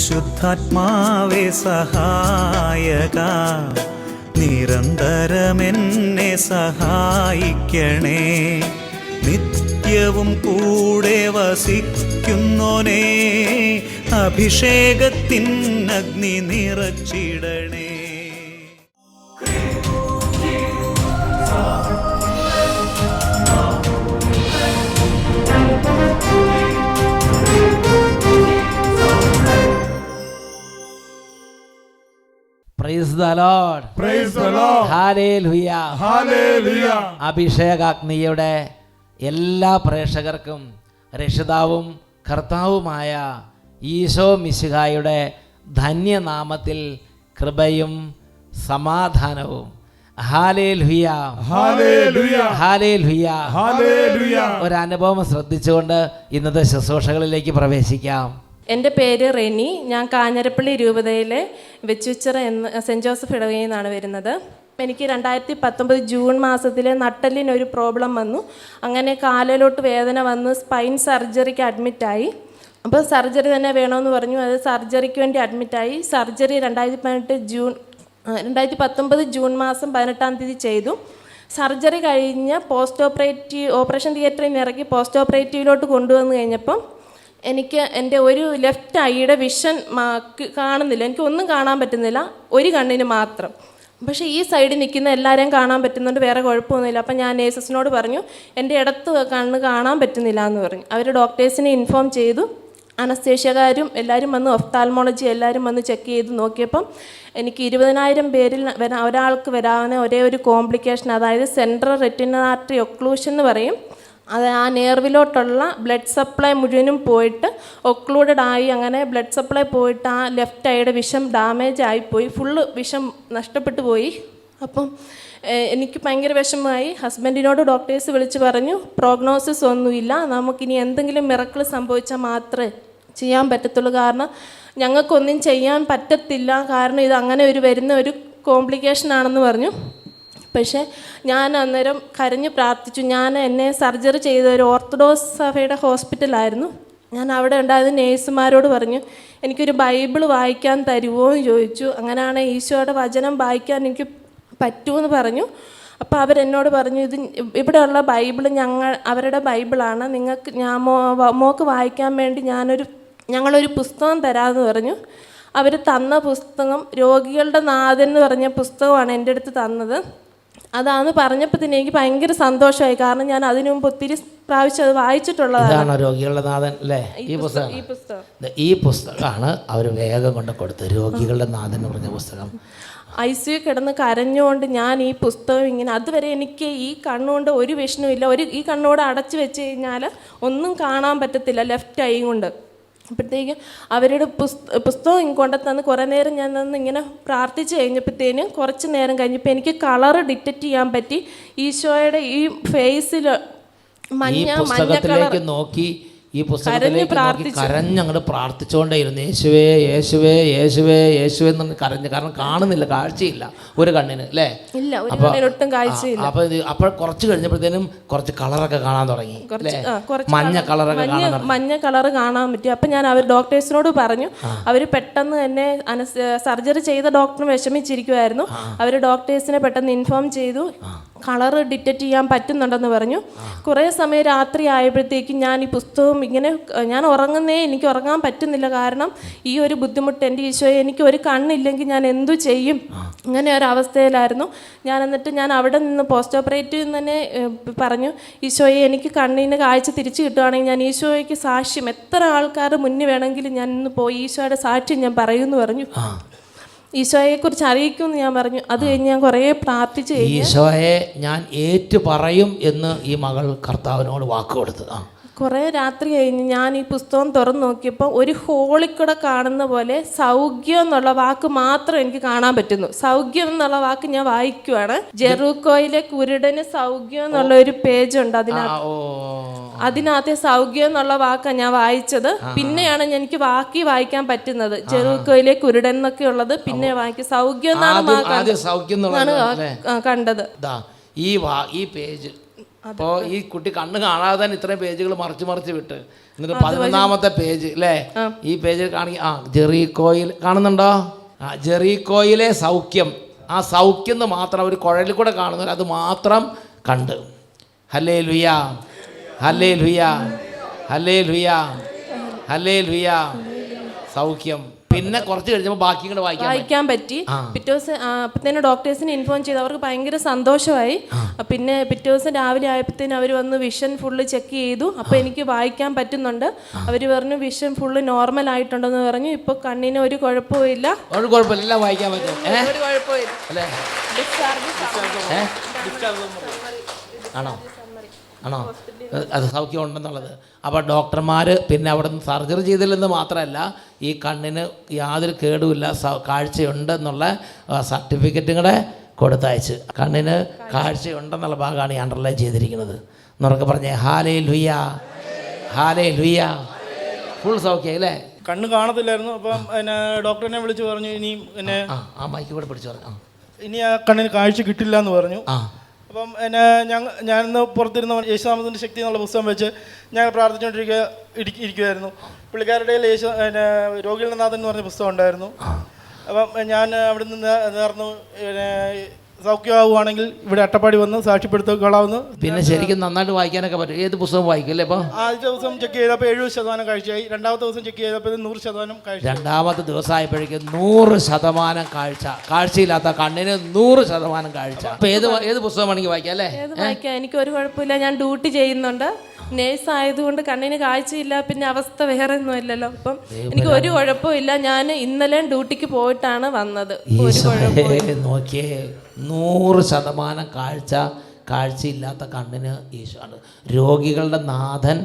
പരിശുദ്ധാത്മാവേ സഹായക, നിരന്തരമെന്നെ സഹായിക്കണേ. നിത്യവും കൂടെ വസിക്കുന്നോനേ, അഭിഷേകത്തിൻ അഗ്നി നിറച്ചിടണേ. Praise the Lord. Praise the Lord. Hallelujah. Hallelujah. അഭിഷേകാഗ്നിയുടെ എല്ലാ പ്രേക്ഷകർക്കും രക്ഷിതാവും കർത്താവുമായ ഈശോ മിശിഹായുടെ ധന്യനാമത്തിൽ കൃപയും സമാധാനവും. ഹല്ലേലൂയ. ഹല്ലേലൂയ. ഹല്ലേലൂയ. ഹല്ലേലൂയ. ഒരു അനുഭവം ശ്രദ്ധിച്ചുകൊണ്ട് ഇന്നത്തെ ശുശ്രൂഷകളിലേക്ക് പ്രവേശിക്കാം. എൻ്റെ പേര് റെനി. ഞാൻ കാഞ്ഞിരപ്പള്ളി രൂപതയിലെ വെച്ചുച്ചിറ എന്ന സെൻറ്റ് ജോസഫ് ഇടവകയിൽ നിന്നാണ് വരുന്നത്. എനിക്ക് 2019 ജൂൺ മാസത്തിൽ നട്ടെല്ലിനൊരു പ്രോബ്ലം വന്നു. അങ്ങനെ കാലിലോട്ട് വേദന വന്ന് സ്പൈൻ സർജറിക്ക് അഡ്മിറ്റായി. അപ്പോൾ സർജറി തന്നെ വേണമെന്ന് പറഞ്ഞു. അത് സർജറിക്ക് വേണ്ടി അഡ്മിറ്റായി. സർജറി 2019 ജൂൺ മാസം 18-ാം തീയതി ചെയ്തു. സർജറി കഴിഞ്ഞ് ഓപ്പറേഷൻ തിയേറ്ററിൽ നിന്ന് ഇറക്കി പോസ്റ്റ് ഓപ്പറേറ്റീവിലോട്ട് കൊണ്ടുവന്ന് കഴിഞ്ഞപ്പം എനിക്ക് എൻ്റെ ഒരു ലെഫ്റ്റ് ഐയുടെ വിഷൻ കാണുന്നില്ല. എനിക്ക് ഒന്നും കാണാൻ പറ്റുന്നില്ല, ഒരു കണ്ണിന് മാത്രം. പക്ഷേ ഈ സൈഡിൽ നിൽക്കുന്ന എല്ലാവരെയും കാണാൻ പറ്റുന്നുണ്ട്, വേറെ കുഴപ്പമൊന്നുമില്ല. അപ്പം ഞാൻ നേഴ്സസിനോട് പറഞ്ഞു എൻ്റെ ഇടത്ത് കണ്ണ് കാണാൻ പറ്റുന്നില്ല എന്ന് പറഞ്ഞു. അവർ ഡോക്ടേഴ്സിനെ ഇൻഫോം ചെയ്തു. അനസ്തേഷ്യക്കാരും എല്ലാവരും വന്ന് ഒഫ്താൽമോളജി എല്ലാവരും വന്ന് ചെക്ക് ചെയ്ത് നോക്കിയപ്പം എനിക്ക് 20,000 പേരിൽ ഒരാൾക്ക് വരാവുന്ന ഒരേ ഒരു കോംപ്ലിക്കേഷൻ, അതായത് സെൻട്രൽ റെറ്റിനൽ ആർട്ടറി ഒക്ലൂഷൻ എന്ന് പറയും. അത് ആ നേർവിലോട്ടുള്ള ബ്ലഡ് സപ്ലൈ മുഴുവനും പോയിട്ട് ഒക്ലൂഡഡ് ആയി. അങ്ങനെ ബ്ലഡ് സപ്ലൈ പോയിട്ട് ആ ലെഫ്റ്റ് ഐയുടെ വിഷം ഡാമേജ് ആയിപ്പോയി, ഫുള്ള് വിഷം നഷ്ടപ്പെട്ടു പോയി. അപ്പം എനിക്ക് ഭയങ്കര വിഷമമായി. ഹസ്ബൻഡിനോട് ഡോക്ടേഴ്സ് വിളിച്ച് പറഞ്ഞു പ്രോഗ്നോസിസ് ഒന്നുമില്ല, നമുക്കിനി എന്തെങ്കിലും മിറക്കിൾ സംഭവിച്ചാൽ മാത്രമേ ചെയ്യാൻ പറ്റത്തുള്ളൂ, കാരണം ഞങ്ങൾക്കൊന്നും ചെയ്യാൻ പറ്റത്തില്ല, കാരണം ഇത് അങ്ങനെ വരുന്ന ഒരു കോംപ്ലിക്കേഷൻ ആണെന്ന് പറഞ്ഞു. പക്ഷേ ഞാൻ അന്നേരം കരഞ്ഞ് പ്രാർത്ഥിച്ചു. എന്നെ സർജറി ചെയ്ത ഒരു ഓർത്തഡോക്സ് സഭയുടെ ഹോസ്പിറ്റലായിരുന്നു. ഞാൻ അവിടെ ഉണ്ടായിരുന്ന നേഴ്സുമാരോട് പറഞ്ഞു എനിക്കൊരു ബൈബിൾ വായിക്കാൻ തരുമോ എന്ന് ചോദിച്ചു. അങ്ങനെയാണ് ഈശോയുടെ വചനം വായിക്കാൻ എനിക്ക് പറ്റുമെന്ന് പറഞ്ഞു. അപ്പോൾ അവരെന്നോട് പറഞ്ഞു ഇവിടെയുള്ള ബൈബിൾ അവരുടെ ബൈബിളാണ്, നിങ്ങൾക്ക് മോക്ക് വായിക്കാൻ വേണ്ടി ഞങ്ങളൊരു പുസ്തകം തരാമെന്ന് പറഞ്ഞു. അവർ തന്ന പുസ്തകം രോഗികളുടെ നാഥൻ എന്ന് പറഞ്ഞ പുസ്തകമാണ് എൻ്റെ അടുത്ത് തന്നത്. അതാന്ന് പറഞ്ഞപ്പോൾ തന്നെ എനിക്ക് ഭയങ്കര സന്തോഷമായി, കാരണം ഞാൻ അതിനു മുമ്പ് ഒത്തിരി പ്രാവശ്യം അത് വായിച്ചിട്ടുള്ളതാണ്. രോഗികളുടെ നാഥൻ അല്ലേ ഈ പുസ്തകമാണ് അവർ വേഗം കൊണ്ട് കൊടുത്തത്. രോഗികളുടെ നാഥൻ എന്ന് പറഞ്ഞ പുസ്തകം. ICU കിടന്ന് കരഞ്ഞുകൊണ്ട് ഞാൻ ഈ പുസ്തകം ഇങ്ങനെ, അതുവരെ എനിക്ക് ഈ കണ്ണുകൊണ്ട് ഒരു വിഷനുമില്ല, ഈ കണ്ണോട് അടച്ചു വെച്ച് കഴിഞ്ഞാൽ ഒന്നും കാണാൻ പറ്റത്തില്ല ലെഫ്റ്റ് ഐ കൊണ്ട്. അപ്പോഴത്തേക്കും അവരുടെ പുസ്തകം കൊണ്ടുതന്ന് കുറേ നേരം ഞാൻ ഇങ്ങനെ പ്രാർത്ഥിച്ച് കഴിഞ്ഞപ്പോഴത്തേനും കുറച്ച് നേരം കഴിഞ്ഞപ്പോൾ എനിക്ക് കളറ് ഡിറ്റക്റ്റ് ചെയ്യാൻ പറ്റി. ഈശോയുടെ ഈ ഫേസിൽ മഞ്ഞ കളർ നോക്കി ഈ പുസ്തകത്തിലേക്ക് കരഞ്ഞങ്ങോട്ട് പ്രാർത്ഥിച്ചുകൊണ്ടേയിരുന്നു. യേശുവേ യേശുവേ യേശുവേ യേശുവേ എന്ന് കരഞ്ഞ്, കാരണം കാണുന്നില്ല, കാഴ്ചയില്ല ഒരു കണ്ണിന് അല്ലേ. ഒട്ടും കാഴ്ചയില്ല. അപ്പോൾ കുറച്ച് കഴിഞ്ഞപ്പോഴത്തേനും കുറച്ച് കളറൊക്കെ കാണാൻ തുടങ്ങി, മഞ്ഞ കളറ് കാണാൻ പറ്റി. അപ്പം ഞാൻ ഡോക്ടേഴ്സിനോട് പറഞ്ഞു. അവർ പെട്ടെന്ന് തന്നെ സർജറി ചെയ്ത ഡോക്ടർ വിഷമിച്ചിരിക്കുമായിരുന്നു. അവർ ഡോക്ടേഴ്സിനെ പെട്ടെന്ന് ഇൻഫോം ചെയ്തു കളറ് ഡിറ്റക്റ്റ് ചെയ്യാൻ പറ്റുന്നുണ്ടെന്ന് പറഞ്ഞു. കുറേ സമയം രാത്രി ആയപ്പോഴത്തേക്കും ഞാൻ ഈ പുസ്തകം ഇങ്ങനെ ഞാൻ എനിക്ക് ഉറങ്ങാൻ പറ്റുന്നില്ല, കാരണം ഈ ഒരു ബുദ്ധിമുട്ട് എൻ്റെ ഈശോയെ എനിക്ക് ഒരു കണ്ണില്ലെങ്കിൽ ഞാൻ എന്തു ചെയ്യും, ഇങ്ങനെ ഒരവസ്ഥയിലായിരുന്നു ഞാൻ. എന്നിട്ട് ഞാൻ അവിടെ നിന്ന് പോസ്റ്റ് ഓപ്പറേറ്റീവ് തന്നെ പറഞ്ഞു ഈശോയെ എനിക്ക് കണ്ണിന് കാഴ്ച തിരിച്ചു കിട്ടുകയാണെങ്കിൽ ഞാൻ ഈശോയ്ക്ക് സാക്ഷ്യം എത്ര ആൾക്കാരുടെ മുന്നിൽ വേണമെങ്കിലും ഞാൻ ഇന്ന് പോയി ഈശോയുടെ സാക്ഷ്യം ഞാൻ പറയുമെന്ന് പറഞ്ഞു. ഈശോയെക്കുറിച്ച് അറിയിക്കുമെന്ന് ഞാൻ പറഞ്ഞു. അത് കഴിഞ്ഞ് ഞാൻ കുറേ പ്രാർത്ഥിച്ച് ഈശോയെ ഞാൻ ഏറ്റു പറയും എന്ന് ഈ മകൾ കർത്താവിനോട് വാക്ക് കൊടുത്തു. കുറേ രാത്രി കഴിഞ്ഞ് ഞാൻ ഈ പുസ്തകം തുറന്ന് നോക്കിയപ്പോൾ ഒരു ഹോളിക്കൂടെ കാണുന്ന പോലെ സൗഖ്യം എന്നുള്ള വാക്ക് മാത്രം എനിക്ക് കാണാൻ പറ്റുന്നു. സൗഖ്യം എന്നുള്ള വാക്ക് ഞാൻ വായിക്കുവാണ്. ജെറൂക്കോയിലെ കുരുടന് സൗഖ്യം എന്നുള്ള ഒരു പേജുണ്ട്, അതിനകത്തെ സൗഖ്യം എന്നുള്ള വാക്കാണ് ഞാൻ വായിച്ചത്. പിന്നെയാണ് എനിക്ക് വായിക്കാൻ പറ്റുന്നത്. ജെറൂക്കോയിലെ കുരുടൻ എന്നൊക്കെ ഉള്ളത് പിന്നെ വായിക്കും. സൗഖ്യം എന്നാണ് കണ്ടത്. ഈ പേജ് അപ്പോൾ ഈ കുട്ടി കണ്ണ് കാണാതെ തന്നെ ഇത്രയും പേജുകൾ മറിച്ച് വിട്ട് എന്നിട്ട് 11ാമത്തെ പേജ് അല്ലേ, ഈ പേജിൽ കാണിക്കുക ജെറീക്കോയിൽ കാണുന്നുണ്ടോ? ജെറീക്കോയിലെ സൗഖ്യം, ആ സൗഖ്യം എന്ന് മാത്രം ഒരു കുഴലിൽ കൂടെ കാണുന്നവർ അത് മാത്രം കണ്ട്. ഹല്ലേലൂയ ഹല്ലേലൂയ ഹല്ലേലൂയ ഹല്ലേലൂയ. സൗഖ്യം. പിന്നെ കുറച്ച് കഴിഞ്ഞപ്പോൾ ബാക്കി ഇങ്ങോട്ട് വായിക്കാൻ പറ്റി. പിറ്റേ ദിവസം അപ്പത്തേനും ഡോക്ടേഴ്സിനെ ഇൻഫോം ചെയ്തു. അവർക്ക് ഭയങ്കര സന്തോഷമായി. പിന്നെ പിറ്റേ ദിവസം രാവിലെ ആയപ്പോഴത്തേനും അവർ വന്ന് വിഷൻ ഫുള്ള് ചെക്ക് ചെയ്തു. അപ്പോൾ എനിക്ക് വായിക്കാൻ പറ്റുന്നുണ്ട്. അവർ പറഞ്ഞു വിഷൻ ഫുള്ള് നോർമൽ ആയിട്ടുണ്ടെന്ന് പറഞ്ഞു. ഇപ്പോൾ കണ്ണിന് ഒരു കുഴപ്പമില്ല. ഒരു കുഴപ്പമില്ല, വായിക്കാൻ പറ്റും. ഒരു കുഴപ്പമില്ല. ആണോ ആണോ അത് സൗഖ്യം ഉണ്ടെന്നുള്ളത്. അപ്പോൾ ഡോക്ടർമാർ പിന്നെ അവിടെ നിന്ന് സർജറി ചെയ്തില്ലെന്ന് മാത്രമല്ല ഈ കണ്ണിന് യാതൊരു കേടുമില്ല, കാഴ്ചയുണ്ടെന്നുള്ള സർട്ടിഫിക്കറ്റും കൂടെ കൊടുത്തയച്ച്. കണ്ണിന് കാഴ്ചയുണ്ടെന്നുള്ള ഭാഗമാണ് ഈ അണ്ടർലൈൻ ചെയ്തിരിക്കുന്നത്. എന്നുറക്കെ പറഞ്ഞേ ഹല്ലേലൂയ ഹല്ലേലൂയ. ഫുൾ സൗഖ്യം അല്ലേ? കണ്ണ് കാണത്തില്ലായിരുന്നു. അപ്പം പിന്നെ ഡോക്ടറിനെ വിളിച്ച് പറഞ്ഞു ഇനി പിന്നെ ആ മൈക്ക് കൂടെ പിടിച്ചു പറഞ്ഞു ഇനി ആ കണ്ണിന് കാഴ്ച കിട്ടില്ല എന്ന് പറഞ്ഞു. അപ്പം എന്നെ ഞാനിന്ന് പുറത്തിരുന്ന യേശുനാമത്തിൻ്റെ ശക്തി എന്നുള്ള പുസ്തകം വെച്ച് ഞാൻ പ്രാർത്ഥിച്ചുകൊണ്ടിരിക്കുമായിരുന്നു. പുള്ളിക്കാരുടെ രോഗികളുടെ നാഥൻ എന്ന് പറഞ്ഞ പുസ്തകം ഉണ്ടായിരുന്നു. അപ്പം ഞാൻ അവിടെ നിന്ന് നേർന്നു സൗഖ്യമാവുകയാണെങ്കിൽ ഇവിടെ അട്ടപ്പാടി വന്ന് സാക്ഷ്യപ്പെടുത്തിക്കൊള്ളാവുന്നു. പിന്നെ ശരിക്കും നന്നായിട്ട് വായിക്കാനൊക്കെ പറ്റും. ഏത് പുസ്തകം വായിക്കും അല്ലേ? ഇപ്പോൾ ആദ്യത്തെ ദിവസം ചെക്ക് ചെയ്തപ്പോൾ 70% കാഴ്ചയായി. രണ്ടാമത്തെ ദിവസം ചെക്ക് ചെയ്തപ്പോൾ 100% കാഴ്ച. രണ്ടാമത്തെ ദിവസം ആയപ്പോഴേക്കും 100% കാഴ്ചയില്ലാത്ത കണ്ണിന് 100% കാഴ്ച. അപ്പോൾ ഏത് പുസ്തകം വേണമെങ്കിൽ വായിക്കാം അല്ലേ? വായിക്കാം, എനിക്ക് ഒരു കുഴപ്പമില്ല. ഞാൻ ഡ്യൂട്ടി ചെയ്യുന്നുണ്ട്. നേഴ്സ് ആയതുകൊണ്ട് കണ്ണിന് കാഴ്ചയില്ല, പിന്നെ അവസ്ഥ വേറെ ഒന്നും ഇല്ലല്ലോ. അപ്പം എനിക്ക് ഒരു കുഴപ്പമില്ല. ഞാൻ ഇന്നലെ ഡ്യൂട്ടിക്ക് പോയിട്ടാണ് വന്നത്. നോക്കിയേ 100% കാഴ്ചയില്ലാത്ത കണ്ണിന് ഈശോയാണ്. രോഗികളുടെ നാഥൻ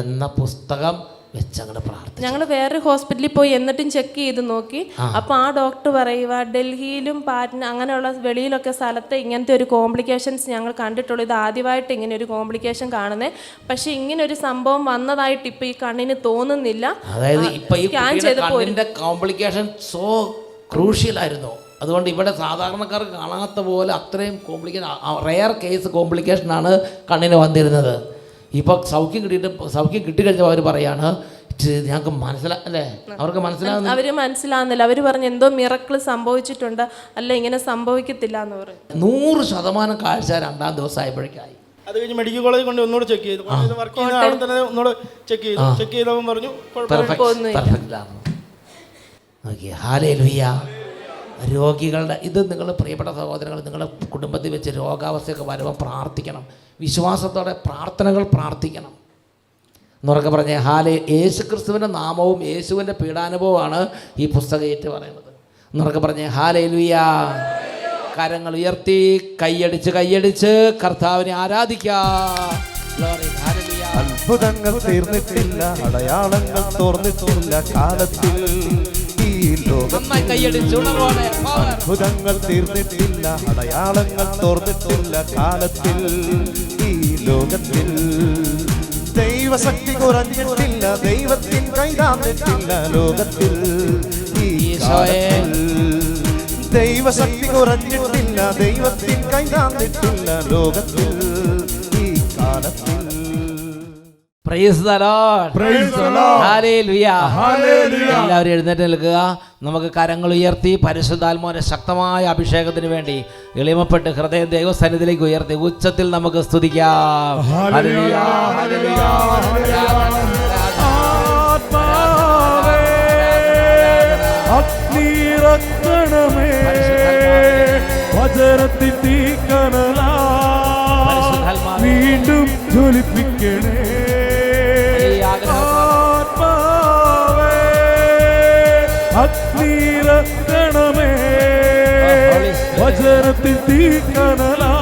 എന്ന പുസ്തകം വെച്ചങ്ങോട്ട് പ്രാർത്ഥിച്ചു. ഞങ്ങൾ വേറെ ഹോസ്പിറ്റലിൽ പോയി എന്നിട്ടും ചെക്ക് ചെയ്ത് നോക്കി. അപ്പോൾ ആ ഡോക്ടർ പറയുക ഡൽഹിയിലും പാറ്റ്ന അങ്ങനെയുള്ള വെളിയിലൊക്കെ സ്ഥലത്ത് ഇങ്ങനത്തെ ഒരു കോംപ്ലിക്കേഷൻസ് ഞങ്ങൾ കണ്ടിട്ടുള്ളൂ. ഇത് ആദ്യമായിട്ട് ഇങ്ങനെ ഒരു കോംപ്ലിക്കേഷൻ കാണുന്നത്. പക്ഷെ ഇങ്ങനെ ഒരു സംഭവം വന്നതായിട്ട് ഇപ്പം ഈ കണ്ണിന് തോന്നുന്നില്ല. അതായത് ഇപ്പം ഈ കണ്ണിൻ്റെ കോംപ്ലിക്കേഷൻ സോ ക്രൂഷ്യലായിരുന്നു. അതുകൊണ്ട് ഇവിടെ സാധാരണക്കാർക്ക് കാണാത്ത പോലെ അത്രയും കോംപ്ലിക്കേഷൻ, റെയർ കേസ് കോംപ്ലിക്കേഷനാണ് കണ്ണിന് വന്നിരുന്നത്. ഇപ്പോൾ സൗഖ്യം കിട്ടിക്കഴിഞ്ഞപ്പോൾ അവർ പറയാണ് ഞങ്ങൾക്ക് മനസ്സിലാല്ലേ, അവർക്ക് മനസ്സിലാകുന്നില്ല. അവർ പറഞ്ഞു എന്തോ മിറക്കിൾ സംഭവിച്ചിട്ടുണ്ട്, അല്ല ഇങ്ങനെ സംഭവിക്കത്തില്ല എന്ന് പറഞ്ഞു. 100% കാഴ്ച രണ്ടാം ദിവസം ആയപ്പോഴേക്കായി. അത് കഴിഞ്ഞ് മെഡിക്കൽ കോളേജിൽ കൊണ്ട് ഒന്നുകൂടെ ചെക്ക് ചെയ്തു. വർക്ക് ചെയ്യുന്ന അവിടെ തന്നെ ഒന്നുകൂടെ ചെക്ക് ചെയ്തവൻ പറഞ്ഞു ഹല്ലേലൂയ. രോഗികളുടെ ഇത് നിങ്ങൾ പ്രിയപ്പെട്ട സഹോദരങ്ങൾ, നിങ്ങളുടെ കുടുംബത്തിൽ വെച്ച് രോഗാവസ്ഥയൊക്കെ വരുമ്പോൾ പ്രാർത്ഥിക്കണം. വിശ്വാസത്തോടെ പ്രാർത്ഥനകൾ പ്രാർത്ഥിക്കണം. എന്നുറക്കെ പറഞ്ഞേ യേശുക്രിസ്തുവിൻ്റെ നാമവും യേശുവിൻ്റെ പീഡാനുഭവമാണ് ഈ പുസ്തകം ഏറ്റു പറയുന്നത്. എന്നുറക്കെ പറഞ്ഞേ ഹല്ലേലൂയ. കരങ്ങൾ ഉയർത്തി കൈയടിച്ച് കർത്താവിനെ ആരാധിക്കാം. അത്ഭുതങ്ങൾ തീർന്നിട്ടില്ല, അടയാളങ്ങൾ തോർന്നിട്ടില്ല കാലത്തിൽ. അത്ഭുതങ്ങൾ തീർന്നിട്ടില്ല, അടയാളങ്ങൾ തോർന്നിട്ടില്ല കാലത്തിൽ. ഈ ലോകത്തിൽ ദൈവശക്തി കുറഞ്ഞിട്ടില്ല, ദൈവത്തിൻ കൈതാന്നിട്ടില്ല ലോകത്തിൽ. ഈ കാലത്തിൽ ദൈവശക്തി കുറഞ്ഞിട്ടില്ല, ദൈവത്തിൻ കൈതാന്നിട്ടില്ല ലോകത്തിൽ. ഈ കാലത്തിൽ praise the Lord. Praise the Lord. Hallelujah. Hallelujah. എല്ലാവരും എഴുന്നേറ്റ് നിൽക്കുക. നമുക്ക് കരങ്ങൾ ഉയർത്തി പരിശുദ്ധാത്മാവിന്റെ ശക്തമായ അഭിഷേകത്തിന് വേണ്ടി എളിമപ്പെട്ട് ഹൃദയം ദൈവസന്നിധിയിലേക്ക് ഉയർത്തി ഉച്ചത്തിൽ നമുക്ക് സ്തുതിക്കാം. ഹല്ലേലൂയ. ഹല്ലേലൂയ. അഗ്നിരക്ഷണമേ വചനത്തിൻ തീക്കനലാ വീണ്ടും ജ്വലിപ്പിക്കണേ. അഗ്നിരക്ഷണമേ വചനത്തിൻ തീക്കനലാ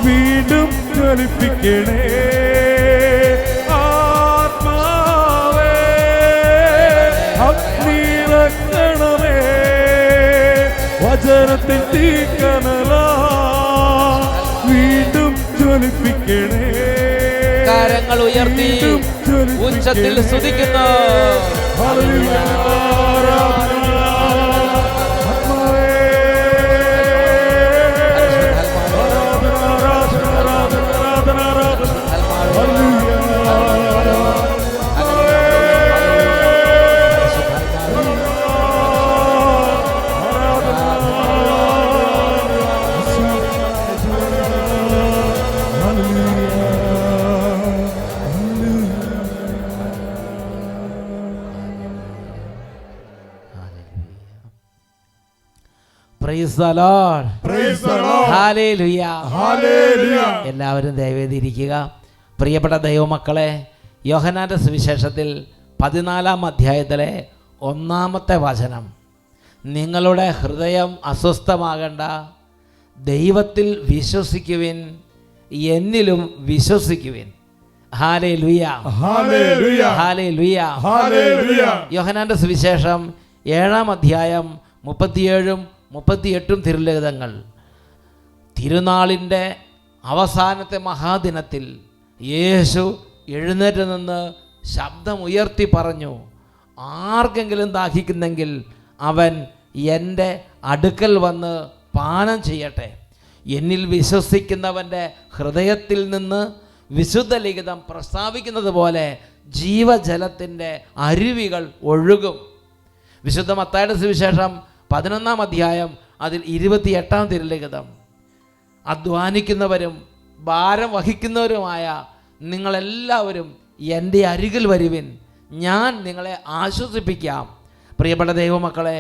വീണ്ടും ജ്വലിപ്പിക്കണേ. ആത്മാവേ അഗ്നിരക്ഷണമേ വചനത്തിൻ തീക്കനലാ വീണ്ടും ജ്വലിപ്പിക്കണേ. കരങ്ങൾ ഉയർത്തി ഉച്ചത്തിൽ സ്തുതിക്കുന്നു. ഹല്ലേലൂയ. ആരാധന praise the Lord. Praise the Lord. Hallelujah. Hallelujah. എല്ലാവരും ദയവേദിയിരിക്കുക. പ്രിയപ്പെട്ട ദൈവമക്കളെ, യോഹന്നാന്റെ സുവിശേഷത്തിൽ 14-ാം അധ്യായത്തിലെ 1-ാമത്തെ വചനം, നിങ്ങളുടെ ഹൃദയം അസ്വസ്ഥമാകണ്ട, ദൈവത്തിൽ വിശ്വസിക്കുവിൻ, എന്നിലും വിശ്വസിക്കുവിൻ. ഹല്ലേലൂയ. Hallelujah. ഹല്ലേലൂയ. Hallelujah. യോഹന്നാന്റെ സുവിശേഷം 7-ാം അധ്യായം 37-ഉം 38-ഉം തിരുലിഖിതങ്ങൾ. തിരുനാളിൻ്റെ അവസാനത്തെ മഹാദിനത്തിൽ യേശു എഴുന്നേറ്റ് നിന്ന് ശബ്ദമുയർത്തി പറഞ്ഞു, ആർക്കെങ്കിലും ദാഹിക്കുന്നെങ്കിൽ അവൻ എൻ്റെ അടുക്കൽ വന്ന് പാനം ചെയ്യട്ടെ. എന്നിൽ വിശ്വസിക്കുന്നവൻ്റെ ഹൃദയത്തിൽ നിന്ന് വിശുദ്ധ ലിഖിതം പ്രസ്താവിക്കുന്നത് പോലെ ജീവജലത്തിൻ്റെ അരുവികൾ ഒഴുകും. വിശുദ്ധ മത്തായിയുടെ സുവിശേഷം 11-ാം അധ്യായം അതിൽ 28-ാം തിരുലിഖിതം, അധ്വാനിക്കുന്നവരും ഭാരം വഹിക്കുന്നവരുമായ നിങ്ങളെല്ലാവരും എൻ്റെ അരികിൽ വരുവിൻ, ഞാൻ നിങ്ങളെ ആശ്വസിപ്പിക്കാം. പ്രിയപ്പെട്ട ദൈവമക്കളെ,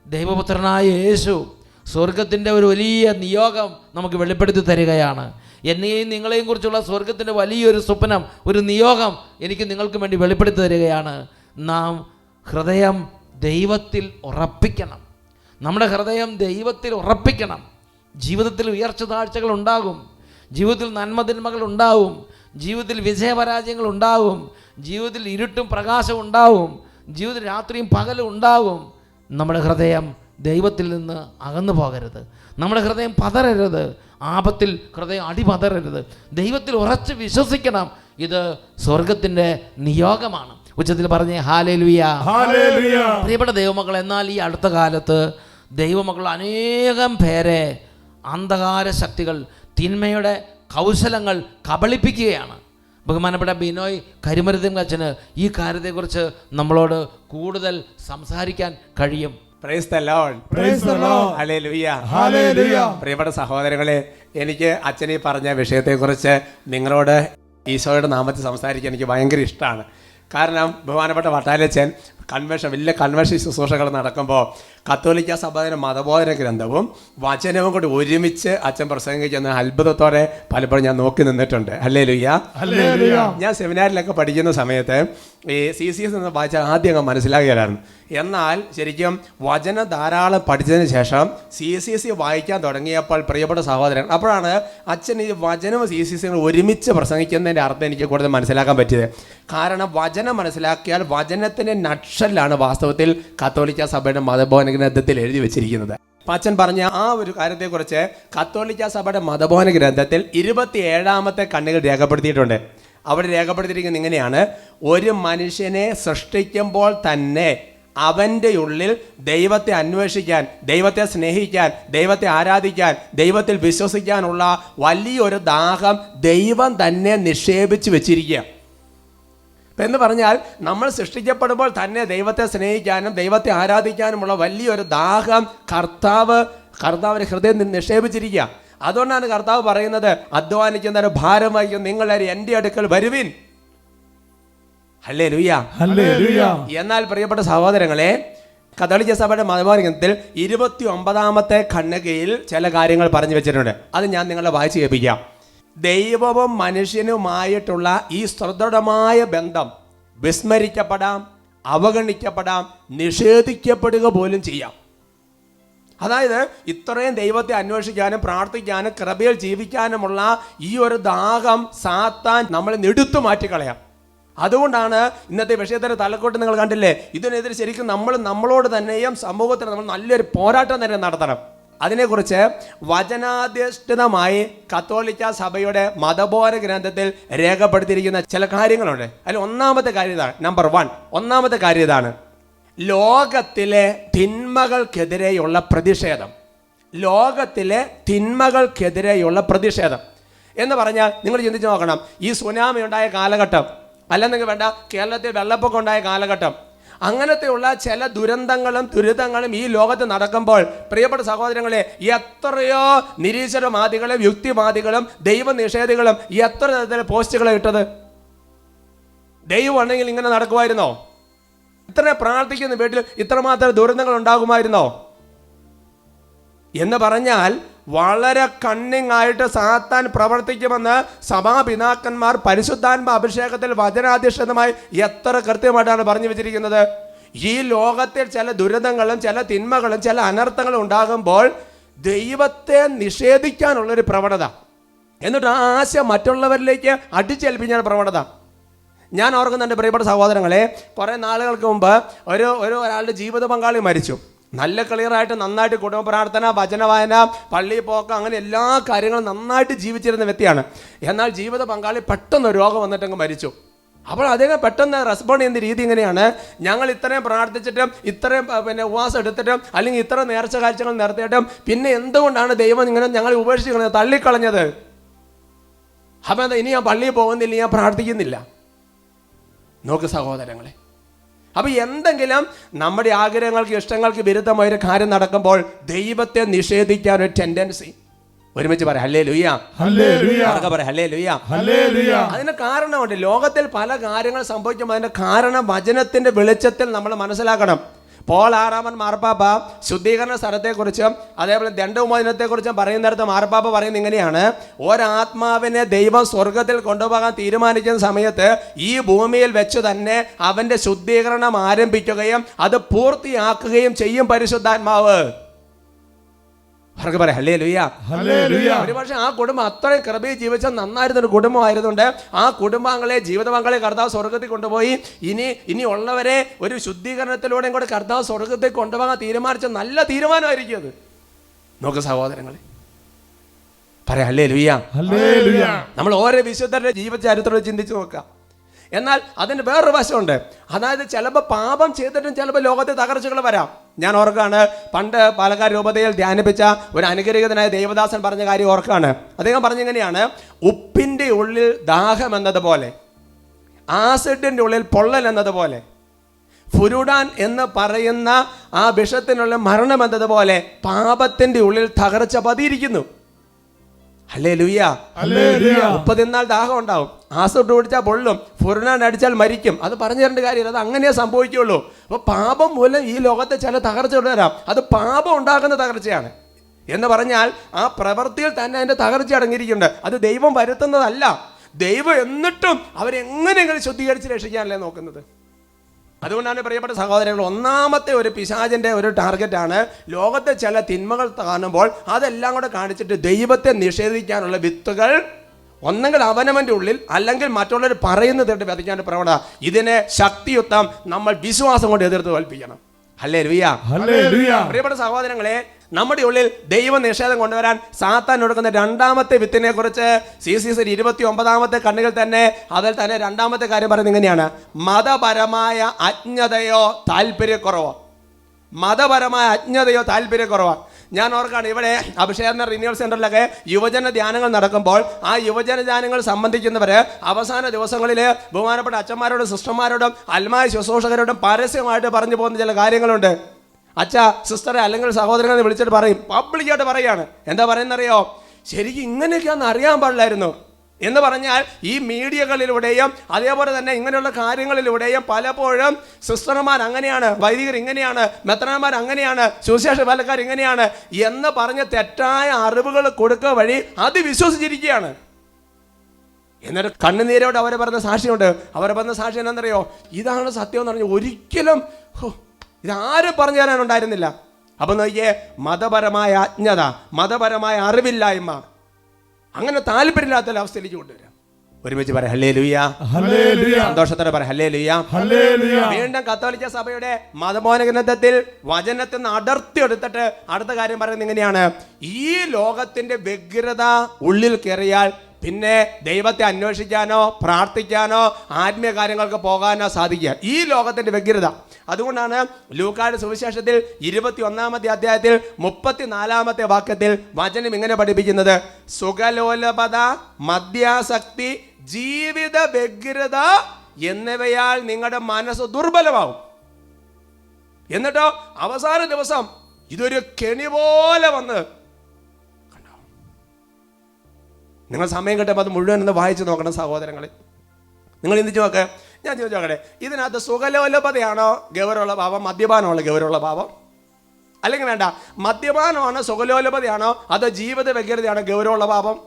ദൈവപുത്രനായ യേശു സ്വർഗത്തിൻ്റെ ഒരു വലിയ നിയോഗം നമുക്ക് വെളിപ്പെടുത്തി തരികയാണ്. എന്നെയും നിങ്ങളെയും കുറിച്ചുള്ള സ്വർഗത്തിൻ്റെ വലിയൊരു സ്വപ്നം, ഒരു നിയോഗം എനിക്ക് നിങ്ങൾക്ക് വേണ്ടി വെളിപ്പെടുത്തി തരികയാണ്. നാം ഹൃദയം ദൈവത്തിൽ ഉറപ്പിക്കണം. നമ്മുടെ ഹൃദയം ദൈവത്തിൽ ഉറപ്പിക്കണം. ജീവിതത്തിൽ ഉയർച്ച താഴ്ചകൾ ഉണ്ടാകും, ജീവിതത്തിൽ നന്മതിന്മകൾ ഉണ്ടാവും, ജീവിതത്തിൽ വിജയപരാജയങ്ങൾ ഉണ്ടാവും, ജീവിതത്തിൽ ഇരുട്ടും പ്രകാശവും ഉണ്ടാവും, ജീവിതത്തിൽ രാത്രിയും പകലും ഉണ്ടാവും. നമ്മുടെ ഹൃദയം ദൈവത്തിൽ നിന്ന് അകന്നു പോകരുത്. നമ്മുടെ ഹൃദയം പതറരുത്. ആപത്തിൽ ഹൃദയം അടിപതറരുത്. ദൈവത്തിൽ ഉറച്ച് വിശ്വസിക്കണം. ഇത് സ്വർഗത്തിൻ്റെ നിയോഗമാണ്. ഉച്ചത്തിൽ പറഞ്ഞേ ഹല്ലേലൂയ. Hallelujah. പ്രിയപ്പെട്ട ദൈവമക്കൾ, എന്നാൽ ഈ അടുത്ത കാലത്ത് ദൈവമക്കൾ അനേകം പേരെ അന്ധകാര ശക്തികൾ, തിന്മയുടെ കൗശലങ്ങൾ കബളിപ്പിക്കുകയാണ്. ബഹുമാനപ്പെട്ട ബിനോയ് കരിമരുതം അച്ഛന് ഈ കാര്യത്തെക്കുറിച്ച് നമ്മളോട് കൂടുതൽ സംസാരിക്കാൻ കഴിയും. Praise the Lord. Praise the Lord. Hallelujah. Hallelujah. പ്രിയപ്പെട്ട സഹോദരങ്ങളെ, എനിക്ക് അച്ഛനീ പറഞ്ഞ വിഷയത്തെക്കുറിച്ച് നിങ്ങളോട് ഈശോയുടെ നാമത്തിൽ സംസാരിക്കാൻ എനിക്ക് ഭയങ്കര ഇഷ്ടമാണ്. കാരണം ബഹുമാനപ്പെട്ട വട്ടാലച്ചൻ വലിയ കൺവെൻഷൻ ശുശ്രൂഷകൾ നടക്കുമ്പോൾ കത്തോലിക്ക സഭയുടെ മതബോധന ഗ്രന്ഥവും വചനവും കൂടി ഒരുമിച്ച് അച്ഛൻ പ്രസംഗിക്കുന്ന അത്ഭുതത്തോടെ പലപ്പോഴും ഞാൻ നോക്കി നിന്നിട്ടുണ്ട്. ഹല്ലേലൂയ. ഞാൻ സെമിനാറിലൊക്കെ പഠിക്കുന്ന സമയത്ത് ഈ CCS എന്ന് വായിച്ചാൽ ആദ്യം അങ്ങ് മനസ്സിലാകുകയായിരുന്നു. എന്നാൽ ശരിക്കും വചനം ധാരാളം പഠിച്ചതിന് ശേഷം CCC വായിക്കാൻ തുടങ്ങിയപ്പോൾ പ്രിയപ്പെട്ട സഹോദരൻ, അപ്പോഴാണ് അച്ഛൻ ഈ വചനവും CCC ഒരുമിച്ച് പ്രസംഗിക്കുന്നതിൻ്റെ അർത്ഥം എനിക്ക് കൂടുതൽ മനസ്സിലാക്കാൻ പറ്റിയത്. കാരണം വചനം മനസ്സിലാക്കിയാൽ വചനത്തിൻ്റെ നക്ഷലാണ് വാസ്തവത്തിൽ കത്തോലിക്ക സഭയുടെ മതബോധന ഗ്രന്ഥത്തിൽ എഴുതി വെച്ചിരിക്കുന്നത്. അച്ഛൻ പറഞ്ഞ ആ ഒരു കാര്യത്തെക്കുറിച്ച് കത്തോലിക്ക സഭയുടെ മതബോധന ഗ്രന്ഥത്തിൽ 27-ാമത്തെ കണ്ണികൾ രേഖപ്പെടുത്തിയിട്ടുണ്ട്. അവിടെ രേഖപ്പെടുത്തിയിരിക്കുന്നത് ഇങ്ങനെയാണ്: ഒരു മനുഷ്യനെ സൃഷ്ടിക്കുമ്പോൾ തന്നെ അവൻ്റെ ഉള്ളിൽ ദൈവത്തെ അന്വേഷിക്കാൻ, ദൈവത്തെ സ്നേഹിക്കാൻ, ദൈവത്തെ ആരാധിക്കാൻ, ദൈവത്തിൽ വിശ്വസിക്കാനുള്ള വലിയൊരു ദാഹം ദൈവം തന്നെ നിക്ഷേപിച്ച് വെച്ചിരിക്കുക. എന്ന് പറഞ്ഞാൽ നമ്മൾ സൃഷ്ടിക്കപ്പെടുമ്പോൾ തന്നെ ദൈവത്തെ സ്നേഹിക്കാനും ദൈവത്തെ ആരാധിക്കാനുമുള്ള വലിയൊരു ദാഹം കർത്താവിൻ്റെ ഹൃദയം നിക്ഷേപിച്ചിരിക്കുക. അതുകൊണ്ടാണ് കർത്താവ് പറയുന്നത്, അധ്വാനിക്കുന്നവരെ ഭാരം വഹിക്കുന്ന നിങ്ങളെ എൻ്റെ അടുക്കൽ വരുവിൻ. ഹല്ലേലൂയ. Hallelujah. എന്നാൽ പ്രിയപ്പെട്ട സഹോദരങ്ങളെ, കത്തോലിക്ക സഭയുടെ മതബോധന ഗ്രന്ഥത്തിൽ 29-ാമത്തെ ഖണ്ഡികയിൽ ചില കാര്യങ്ങൾ പറഞ്ഞു വെച്ചിട്ടുണ്ട്. അത് ഞാൻ നിങ്ങളെ വായിച്ച് കേൾപ്പിക്കാം. ദൈവവും മനുഷ്യനുമായിട്ടുള്ള ഈ സുദൃഢമായ ബന്ധം വിസ്മരിക്കപ്പെടാം, അവഗണിക്കപ്പെടാം, നിഷേധിക്കപ്പെടുക പോലും ചെയ്യാം. അതായത് ഇത്രയും ദൈവത്തെ അന്വേഷിക്കാനും പ്രാർത്ഥിക്കാനും കൃപയിൽ ജീവിക്കാനുമുള്ള ഈ ഒരു ദാഹം സാത്താൻ നമ്മളെ എടുത്തു മാറ്റിക്കളയാം. അതുകൊണ്ടാണ് ഇന്നത്തെ വിഷയത്തിൻ്റെ തലക്കോട്ട് നിങ്ങൾ കണ്ടില്ലേ, ഇതിനെതിരെ ശരിക്കും നമ്മളോട് തന്നെയും സമൂഹത്തിന് നമ്മൾ നല്ലൊരു പോരാട്ടം തന്നെ നടത്തണം. അതിനെക്കുറിച്ച് വചനാധിഷ്ഠിതമായി കത്തോലിക്ക സഭയുടെ മതബോധന ഗ്രന്ഥത്തിൽ രേഖപ്പെടുത്തിയിരിക്കുന്ന ചില കാര്യങ്ങളുണ്ട്. അതിൽ ഒന്നാമത്തെ കാര്യം ഇതാണ്. നമ്പർ 1, ഒന്നാമത്തെ കാര്യം ഇതാണ്: ലോകത്തിലെ തിന്മകൾക്കെതിരെയുള്ള പ്രതിഷേധം. ലോകത്തിലെ തിന്മകൾക്കെതിരെയുള്ള പ്രതിഷേധം എന്ന് പറഞ്ഞാൽ നിങ്ങൾ ചിന്തിച്ച് നോക്കണം. ഈ സുനാമി ഉണ്ടായ കാലഘട്ടം, അല്ലെന്നെങ്കിൽ വേണ്ട കേരളത്തിൽ വെള്ളപ്പൊക്കം ഉണ്ടായ കാലഘട്ടം, അങ്ങനത്തെയുള്ള ചില ദുരിതങ്ങളും ഈ ലോകത്ത് നടക്കുമ്പോൾ പ്രിയപ്പെട്ട സഹോദരങ്ങളെ, എത്രയോ നിരീശ്വരവാദികളും യുക്തിവാദികളും ദൈവനിഷേധികളും എത്ര തരത്തിലെ പോസ്റ്റുകളെ ഇട്ടത്. ദൈവം ഉണ്ടെങ്കിൽ ഇങ്ങനെ നടക്കുമായിരുന്നോ? ഇത്ര പ്രാർത്ഥിക്കുന്ന വീട്ടിൽ ഇത്രമാത്രം ദുരന്തങ്ങൾ ഉണ്ടാകുമായിരുന്നോ? എന്ന് പറഞ്ഞാൽ വളരെ കണ്ണിങ് ആയിട്ട് സാത്താൻ പ്രവർത്തിക്കുമെന്ന് സഭാപിതാക്കന്മാർ പരിശുദ്ധാത്മ അഭിഷേകത്തിൽ വചനാധിഷ്ഠിതമായി എത്ര കൃത്യമായിട്ടാണ് പറഞ്ഞു വെച്ചിരിക്കുന്നത്. ഈ ലോകത്തിൽ ചില ദുരിതങ്ങളും ചില തിന്മകളും ചില അനർത്ഥങ്ങളും ഉണ്ടാകുമ്പോൾ ദൈവത്തെ നിഷേധിക്കാനുള്ളൊരു പ്രവണത, എന്നിട്ട് ആ ആശ മറ്റുള്ളവരിലേക്ക് അടിച്ചേൽപ്പിക്കുന്ന പ്രവണത. ഞാൻ ഓർക്കുന്നുണ്ട് പ്രിയപ്പെട്ട സഹോദരങ്ങളെ, കുറേ നാളുകൾക്ക് മുമ്പ് ഒരാളുടെ ജീവിത പങ്കാളി മരിച്ചു. നല്ല ക്ലിയറായിട്ട് നന്നായിട്ട് കുടുംബ പ്രാർത്ഥന, വചനവായന, പള്ളി പോക്ക്, അങ്ങനെ എല്ലാ കാര്യങ്ങളും നന്നായിട്ട് ജീവിച്ചിരുന്ന വ്യക്തിയാണ്. എന്നാൽ ജീവിത പങ്കാളി പെട്ടെന്ന് രോഗം വന്നിട്ടങ്ങ് മരിച്ചു. അപ്പോൾ അദ്ദേഹം പെട്ടെന്ന് റെസ്പോണ്ട് ചെയ്യുന്ന രീതി ഇങ്ങനെയാണ്: ഞങ്ങൾ ഇത്രയും പ്രാർത്ഥിച്ചിട്ടും ഇത്രയും ഉപവാസം എടുത്തിട്ടും അല്ലെങ്കിൽ ഇത്ര നേർച്ച കാഴ്ചകൾ നടത്തിയിട്ടും പിന്നെ എന്തുകൊണ്ടാണ് ദൈവം ഇങ്ങനെ ഞങ്ങളെ ഉപേക്ഷിച്ച് തള്ളിക്കളഞ്ഞത്? അപ്പം ഇനി ഞാൻ പള്ളിയിൽ പോകുന്നില്ല, ഞാൻ പ്രാർത്ഥിക്കുന്നില്ല. നോക്ക് സഹോദരങ്ങളെ, അപ്പോൾ എന്തെങ്കിലും നമ്മുടെ ആഗ്രഹങ്ങൾക്ക് ഇഷ്ടങ്ങൾക്ക് വിരുദ്ധമായൊരു കാര്യം നടക്കുമ്പോൾ ദൈവത്തെ നിഷേധിക്കാൻ ഒരു ടെൻഡൻസി. ഒരുമിച്ച് പറയാം ഹല്ലേലൂയ, പറയാം ഹല്ലേലൂയ. അതിന് കാരണമുണ്ട്. ലോകത്തിൽ പല കാര്യങ്ങൾ സംഭവിക്കുമ്പോൾ അതിന്റെ കാരണം വചനത്തിന്റെ വെളിച്ചത്തിൽ നമ്മൾ മനസ്സിലാക്കണം. പോൾ ആറാമൻ മാർപ്പാപ്പ ശുദ്ധീകരണ സ്ഥലത്തെക്കുറിച്ചും അതേപോലെ ദണ്ഡവിമോചനത്തെക്കുറിച്ചും പറയുന്നിടത്ത് മാർപ്പാപ്പ പറയുന്നത് ഇങ്ങനെയാണ്: ഒരാത്മാവിനെ ദൈവം സ്വർഗത്തിൽ കൊണ്ടുപോകാൻ തീരുമാനിക്കുന്ന സമയത്ത് ഈ ഭൂമിയിൽ വെച്ച് തന്നെ അവന്റെ ശുദ്ധീകരണം ആരംഭിക്കുകയും അത് പൂർത്തിയാക്കുകയും ചെയ്യും പരിശുദ്ധാത്മാവ്. പറയാം ഹല്ലേലൂയ. ഒരുപക്ഷെ ആ കുടുംബം അത്രയും കൃപയിൽ ജീവിച്ച നന്നായിരുന്നൊരു കുടുംബമായിരുന്നുണ്ട്. ആ കുടുംബാംഗങ്ങളെ, ജീവിതപങ്കാളെ കർത്താവ് സ്വർഗത്തിൽ കൊണ്ടുപോയി ഇനി ഉള്ളവരെ ഒരു ശുദ്ധീകരണത്തിലൂടെയും കൂടെ കർത്താവ് സ്വർഗത്തിൽ കൊണ്ടുപോകാൻ തീരുമാനിച്ച നല്ല തീരുമാനമായിരിക്കും അത്. നോക്ക് സഹോദരങ്ങളെ, പറയാം ഹല്ലേലൂയ. നമ്മൾ ഓരോ വിശുദ്ധരുടെ ജീവിത ചരിത്രം ചിന്തിച്ച് നോക്കാം. എന്നാൽ അതിന് വേറൊരു വശമുണ്ട്. അതായത് ചിലപ്പോൾ പാപം ചെയ്തിട്ടും ചിലപ്പോൾ ലോകത്തെ തകർച്ചകൾ വരാം. ഞാൻ ഓർക്കാണ്, പണ്ട് പാലക്കാട് രൂപതയിൽ ധ്യാനിപ്പിച്ച ഒരു അനുഗ്രഹീതനായ ദേവദാസൻ പറഞ്ഞ കാര്യം ഓർക്കാണ്. അദ്ദേഹം പറഞ്ഞിങ്ങനെയാണ്: ഉപ്പിൻ്റെ ഉള്ളിൽ ദാഹം എന്നതുപോലെ, ആസിഡിൻ്റെ ഉള്ളിൽ പൊള്ളൽ എന്നതുപോലെ, ഫുരുഡാൻ എന്ന് പറയുന്ന ആ വിഷത്തിനുള്ള മരണം എന്നതുപോലെ പാപത്തിൻ്റെ ഉള്ളിൽ തകർച്ച പതിയിരിക്കുന്നു. ഹല്ലേലൂയ. ഉപ്പ് തിന്നാൽ ദാഹം ഉണ്ടാവും, ആസിഡ് കുടിച്ചാൽ പൊള്ളും, ഫുർനാൻ അടിച്ചാൽ മരിക്കും. അത് പറഞ്ഞു തരേണ്ട കാര്യമില്ല, അത് അങ്ങനെയേ സംഭവിക്കുള്ളൂ. അപ്പോൾ പാപം മൂലം ഈ ലോകത്തെ ചില തകർച്ചകൾ വരാം. അത് പാപം ഉണ്ടാക്കുന്ന തകർച്ചയാണ് എന്ന് പറഞ്ഞാൽ ആ പ്രവൃത്തിയിൽ തന്നെ അതിൻ്റെ തകർച്ച അടങ്ങിയിരിക്കുന്നുണ്ട്. അത് ദൈവം വരുത്തുന്നതല്ല. ദൈവം എന്നിട്ടും അവരെങ്ങനെയെങ്കിലും ശുദ്ധീകരിച്ച് രക്ഷിക്കാനല്ലേ നോക്കുന്നത്. അതുകൊണ്ടാണ് പ്രിയപ്പെട്ട സഹോദരങ്ങൾ, ഒന്നാമത്തെ ഒരു പിശാചിൻ്റെ ഒരു ടാർഗറ്റാണ് ലോകത്തെ ചില തിന്മകൾ കാണുമ്പോൾ അതെല്ലാം കൂടെ കാണിച്ചിട്ട് ദൈവത്തെ നിഷേധിക്കാനുള്ള വിത്തുകൾ ഒന്നെങ്കിൽ അവനവൻ്റെ ഉള്ളിൽ അല്ലെങ്കിൽ മറ്റുള്ളവർ പറയുന്നത് കേട്ട് വിതയ്ക്കാൻ്റെ പ്രവണത. ഇതിനെ ശക്തിയുക്തം നമ്മൾ വിശ്വാസം കൊണ്ട് എതിർത്ത് തോൽപ്പിക്കണം. ഹല്ലേലൂയ. പ്രിയപ്പെട്ട സഹോദരങ്ങളെ, നമ്മുടെ ഉള്ളിൽ ദൈവ നിഷേധം കൊണ്ടുവരാൻ സാത്താൻ കൊടുക്കുന്ന രണ്ടാമത്തെ വിത്തിനെ കുറിച്ച് CCC 29 കണ്ണുകൾ തന്നെ അതിൽ തന്നെ രണ്ടാമത്തെ കാര്യം പറയുന്നത് ഇങ്ങനെയാണ്: മതപരമായ അജ്ഞതയോ താല്പര്യക്കുറവോ. മതപരമായ അജ്ഞതയോ താല്പര്യക്കുറവോ. ഞാൻ ഓർക്കാണ്, ഇവിടെ അഭിഷേകന റിന്യൂവൽ സെൻ്ററിലൊക്കെ യുവജന ധ്യാനങ്ങൾ നടക്കുമ്പോൾ ആ യുവജന ധ്യാനങ്ങൾ സംബന്ധിക്കുന്നവർ അവസാന ദിവസങ്ങളിൽ ബഹുമാനപ്പെട്ട അച്ഛന്മാരോടും സിസ്റ്റർമാരോടും അൽമായ ശുശ്രൂഷകരോടും പരസ്യമായിട്ട് പറഞ്ഞു പോകുന്ന ചില കാര്യങ്ങളുണ്ട്. അച്ഛ, സിസ്റ്ററെ അല്ലെങ്കിൽ സഹോദരങ്ങളെ വിളിച്ചിട്ട് പറയും, പബ്ലിക്കായിട്ട് പറയുകയാണ്. എന്താ പറയുന്നറിയോ? ശരിക്കും ഇങ്ങനെയൊക്കെയാണെന്ന് അറിയാൻ പാടില്ലായിരുന്നു എന്ന് പറഞ്ഞാൽ ഈ മീഡിയകളിലൂടെയും അതേപോലെ തന്നെ ഇങ്ങനെയുള്ള കാര്യങ്ങളിലൂടെയും പലപ്പോഴും സിസ്റ്റർമാർ അങ്ങനെയാണ്, വൈദികർ ഇങ്ങനെയാണ്, മെത്രാന്മാർ അങ്ങനെയാണ്, സുവിശേഷ വേലക്കാർ ഇങ്ങനെയാണ് എന്ന് പറഞ്ഞ് തെറ്റായ അറിവുകൾ കൊടുക്കുക വഴി അത് വിശ്വസിച്ചിരിക്കുകയാണ്. എന്നിട്ട് കണ്ണുനീരോട് അവരെ പറഞ്ഞ സാക്ഷിയുണ്ട്. അവരെ പറഞ്ഞ സാക്ഷി എന്താണെന്നറിയോ? ഇതാണ് സത്യം എന്ന് പറഞ്ഞു. ഒരിക്കലും ഇതാരും പറഞ്ഞു തരാനുണ്ടായിരുന്നില്ല. അപ്പം നോക്കിയേ, മതപരമായ അജ്ഞത, മതപരമായ അറിവില്ലായ്മ, അങ്ങനെ താല്പര്യമില്ലാത്ത അവസ്ഥയിലേക്ക് കൊണ്ടുവരാം. ഒരുമിച്ച് പറയാം ഹല്ലേലൂയ. സന്തോഷത്തോടെ പറയാം ഹല്ലേലൂയ. വീണ്ടും കത്തോലിക്ക സഭയുടെ മതബോധന ഗ്രന്ഥത്തിൽ വചനത്തിൽ നിന്ന് അടർത്തി എടുത്തിട്ട് അടുത്ത കാര്യം പറയുന്നത് ഇങ്ങനെയാണ്: ഈ ലോകത്തിന്റെ വ്യഗ്രത ഉള്ളിൽ കയറിയാൽ പിന്നെ ദൈവത്തെ അന്വേഷിക്കാനോ പ്രാർത്ഥിക്കാനോ ആത്മീയ കാര്യങ്ങൾക്ക് പോകാനോ സാധിക്കുക. ഈ ലോകത്തിന്റെ വ്യഗ്രത. അതുകൊണ്ടാണ് ലൂക്കായുടെ സുവിശേഷത്തിൽ 21 അധ്യായത്തിൽ 34 വാക്യത്തിൽ വചനം ഇങ്ങനെ പഠിപ്പിക്കുന്നത്: സുഖലോലപത, മദ്യാസക്തി, ജീവിത വ്യഗ്രത എന്നിവയാൽ നിങ്ങളുടെ മനസ്സ് ദുർബലമാവും. എന്നിട്ടോ അവസാന ദിവസം ഇതൊരു കെണി പോലെ വന്ന് നിങ്ങൾ സമയം കിട്ടുമ്പോൾ അത് മുഴുവൻ ഒന്ന് വായിച്ച് നോക്കണം സഹോദരങ്ങളെ. നിങ്ങൾ ചിന്തിച്ച് നോക്ക്. ഞാൻ ചോദിച്ചു നോക്കട്ടെ, ഇതിനകത്ത് സുഖലോലപതയാണോ ഗൗരവമുള്ള ഭാവം, മദ്യപാനമുള്ള ഗൗരവമുള്ള ഭാവം? അല്ലെങ്കിൽ വേണ്ട, മദ്യപാനമാണോ സുഖലോലപതയാണോ അതോ ജീവിത വ്യഗ്രതയാണോ ഗൗരവമുള്ള പാപം?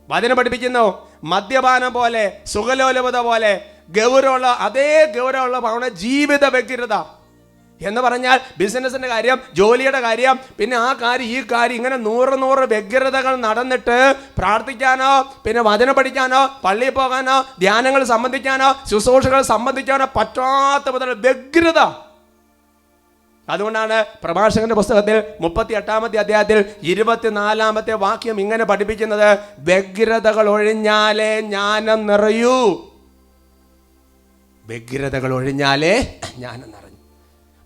വചനം പഠിപ്പിക്കുന്നു മദ്യപാനം പോലെ സുഖലോലപത പോലെ ഗൗരവമുള്ള അതേ ഗൗരവമുള്ള പാപമാണ് ജീവിത വ്യഗ്രത. എന്ന് പറഞ്ഞാൽ ബിസിനസ്സിൻ്റെ കാര്യം, ജോലിയുടെ കാര്യം, പിന്നെ ആ കാര്യം ഈ കാര്യം, ഇങ്ങനെ 100 വ്യഗ്രതകൾ നടന്നിട്ട് പ്രാർത്ഥിക്കാനോ പിന്നെ വചനം പഠിക്കാനോ പള്ളിയിൽ പോകാനോ ധ്യാനങ്ങൾ സംബന്ധിക്കാനോ ശുശ്രൂഷകൾ സംബന്ധിക്കാനോ പറ്റാത്ത വിധമുള്ള വ്യഗ്രത. അതുകൊണ്ടാണ് പ്രഭാഷകന്റെ പുസ്തകത്തിൽ 38-ാമത്തെ അധ്യായത്തിൽ 24-ാമത്തെ വാക്യം ഇങ്ങനെ പഠിപ്പിക്കുന്നത്, വ്യഗ്രതകൾ ഒഴിഞ്ഞാലേ ജ്ഞാനം നിറയൂ. വ്യഗ്രതകൾ ഒഴിഞ്ഞാലേ ജ്ഞാനം നിറഞ്ഞു.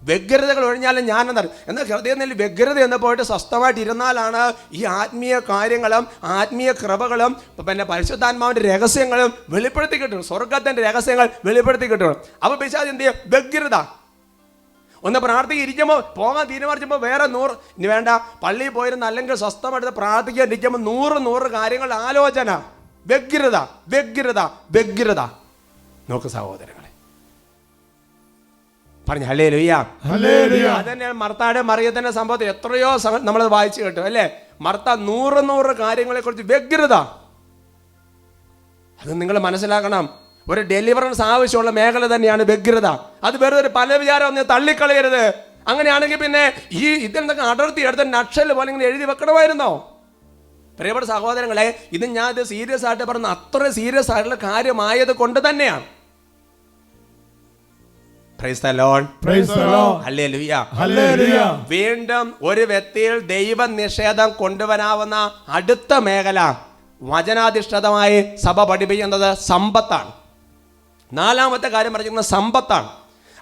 വ്യഗ്രതകൾ ഒഴിഞ്ഞാലും ജ്ഞാനം നിറയും. എന്നാൽ ഹൃദയത്തിൽ വ്യഗ്രത എന്ന് പോയിട്ട് സ്വസ്ഥമായിട്ട് ഇരുന്നാലാണ് ഈ ആത്മീയ കാര്യങ്ങളും ആത്മീയ കൃപകളും പിന്നെ പരിശുദ്ധാത്മാവിൻ്റെ രഹസ്യങ്ങളും വെളിപ്പെടുത്തി കിട്ടും. സ്വർഗത്തിൻ്റെ രഹസ്യങ്ങൾ വെളിപ്പെടുത്തി കിട്ടും. അപ്പോൾ പിശാച് എന്ത് ചെയ്യും? വ്യഗ്രത. ഒന്ന് പ്രാർത്ഥിക്കുക ഇരിക്കുമ്പോൾ പോകാൻ തീരുമാനിച്ചപ്പോൾ വേറെ 100 ഇനി വേണ്ട, പള്ളിയിൽ പോയിരുന്ന അല്ലെങ്കിൽ സ്വസ്ഥമായിട്ട് പ്രാർത്ഥിക്കാൻ ഇരിക്കുമ്പോൾ 100 കാര്യങ്ങൾ ആലോചന. വ്യഗ്രത വ്യഗ്രത വ്യഗ്രത. നോക്ക് സഹോദരങ്ങളെ, പറഞ്ഞു ഹല്ലേലൂയ. അതന്നെയാണ് മർത്താടെ മറിയത്തിന്റെ സംഭവത്തിൽ എത്രയോ നമ്മൾ വായിച്ചു കേട്ടു അല്ലേ? മർത്ത 100 കാര്യങ്ങളെക്കുറിച്ച് വ്യഗ്രത. അത് നിങ്ങൾ മനസ്സിലാക്കണം. ഒരു ഡെലിവറൻസ് ആവശ്യമുള്ള മേഖല തന്നെയാണ് വ്യഗ്രത. അത് വെറുതെ ഒരു പല വിചാരം ഒന്ന് തള്ളിക്കളയരുത്. അങ്ങനെയാണെങ്കിൽ പിന്നെ ഇതിൽ നിന്നൊക്കെ അടർത്തി എടുത്ത നക്ഷൽ പോലെ ഇങ്ങനെ എഴുതി വെക്കണമായിരുന്നോ? പ്രിയപ്പെട്ട സഹോദരങ്ങളെ, ഞാൻ സീരിയസ് ആയിട്ട് പറഞ്ഞ അത്ര സീരിയസ് ആയിട്ടുള്ള കാര്യമായത് കൊണ്ട് തന്നെയാണ്. Praise the Lord. Praise the Lord. Hallelujah. Hallelujah. വീണ്ടും ഒരു വ്യക്തിയിൽ ദൈവ നിഷേധം കൊണ്ടുവരാവുന്ന അടുത്ത മേഖല വചനാധിഷ്ഠിതമായി സഭ പഠിപ്പിക്കുന്നത് സമ്പത്താണ്. 4-ാമത്തെ കാര്യം പറഞ്ഞിരിക്കുന്നത് സമ്പത്താണ്.